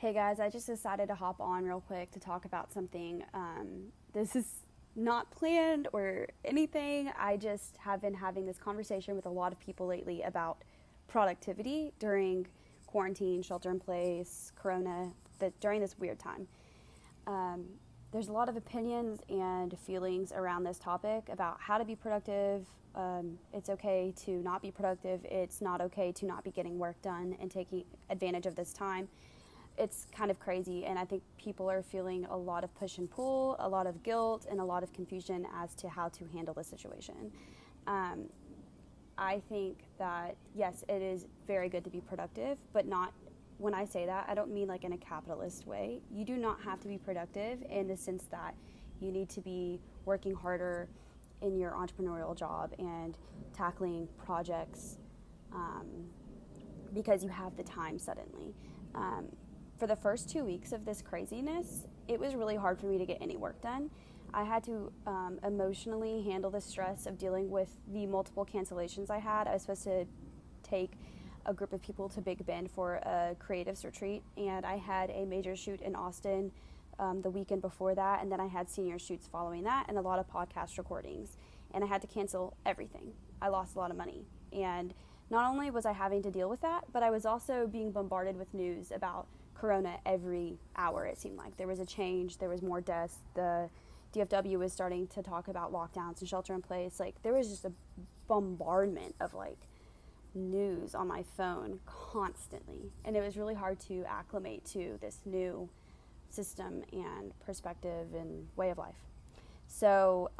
Hey guys, I just decided to hop on real quick to talk about something. This is not planned or anything. I just have been having this conversation with a lot of people lately about productivity during quarantine, shelter in place, corona, during this weird time. Um, there's a lot of opinions and feelings around this topic about how to be productive. It's okay to not be productive. It's not okay to not be getting work done and taking advantage of this time. It's kind of crazy, and I think people are feeling a lot of push and pull, a lot of guilt, and a lot of confusion as to how to handle the situation. Um, I think that, yes, it is very good to be productive, but not, when I say that, I don't mean like in a capitalist way. You do not have to be productive in the sense that you need to be working harder in your entrepreneurial job and tackling projects um, because you have the time suddenly. Um, for the first 2 weeks of this craziness, it was really hard for me to get any work done. I had to emotionally handle the stress of dealing with the multiple cancellations I had. I was supposed to take a group of people to Big Bend for a creatives retreat, and I had a major shoot in Austin the weekend before that, and then I had senior shoots following that and a lot of podcast recordings, and I had to cancel everything. I lost a lot of money, and not only was I having to deal with that, but I was also being bombarded with news about corona every hour. It seemed like there was a change, there was more deaths, the DFW was starting to talk about lockdowns and shelter in place. Like, there was just a bombardment of like news on my phone constantly, and it was really hard to acclimate to this new system and perspective and way of life. So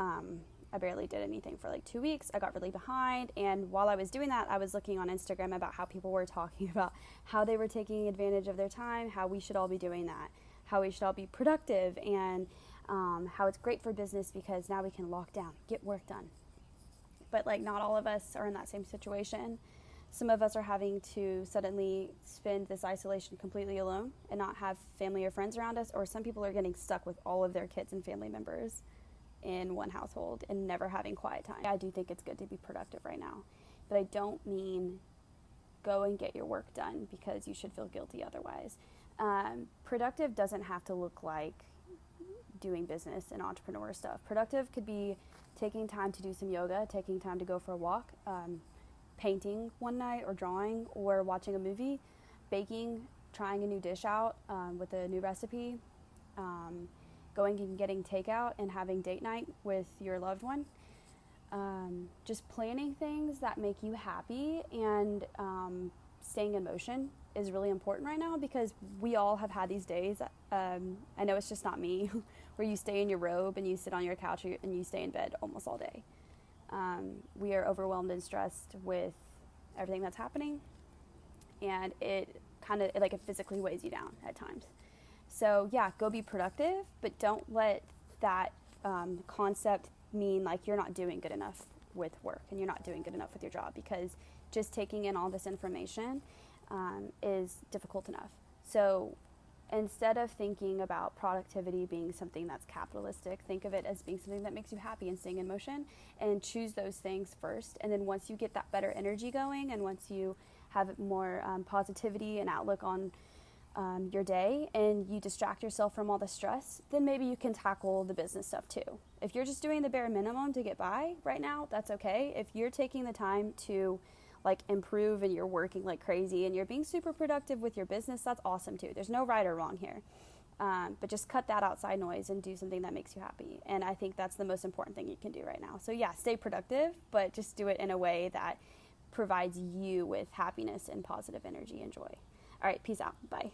I barely did anything for like 2 weeks. I got really behind, and while I was doing that, I was looking on Instagram about how people were talking about how they were taking advantage of their time, how we should all be doing that, how we should all be productive, and how it's great for business because now we can lock down, get work done. But like, not all of us are in that same situation. Some of us are having to suddenly spend this isolation completely alone and not have family or friends around us, or some people are getting stuck with all of their kids and family members in one household and never having quiet time. I do think it's good to be productive right now, but I don't mean go and get your work done because you should feel guilty otherwise. Productive doesn't have to look like doing business and entrepreneur stuff. Productive could be taking time to do some yoga, taking time to go for a walk, painting one night or drawing or watching a movie, baking, trying a new dish out with a new recipe, going and getting takeout and having date night with your loved one. Just planning things that make you happy and staying in motion is really important right now because we all have had these days. I know it's just not me, where you stay in your robe and you sit on your couch and you stay in bed almost all day. We are overwhelmed and stressed with everything that's happening, and it physically weighs you down at times. So yeah, go be productive, but don't let that concept mean like you're not doing good enough with work and you're not doing good enough with your job, because just taking in all this information is difficult enough. So instead of thinking about productivity being something that's capitalistic, think of it as being something that makes you happy and staying in motion, and choose those things first. And then once you get that better energy going, and once you have more positivity and outlook on your day, and you distract yourself from all the stress, then maybe you can tackle the business stuff too. If you're just doing the bare minimum to get by right now, that's okay. If you're taking the time to like improve and you're working like crazy and you're being super productive with your business, that's awesome too. There's no right or wrong here. But just cut that outside noise and do something that makes you happy. And I think that's the most important thing you can do right now. So yeah, stay productive, but just do it in a way that provides you with happiness and positive energy and joy. All right, peace out. Bye.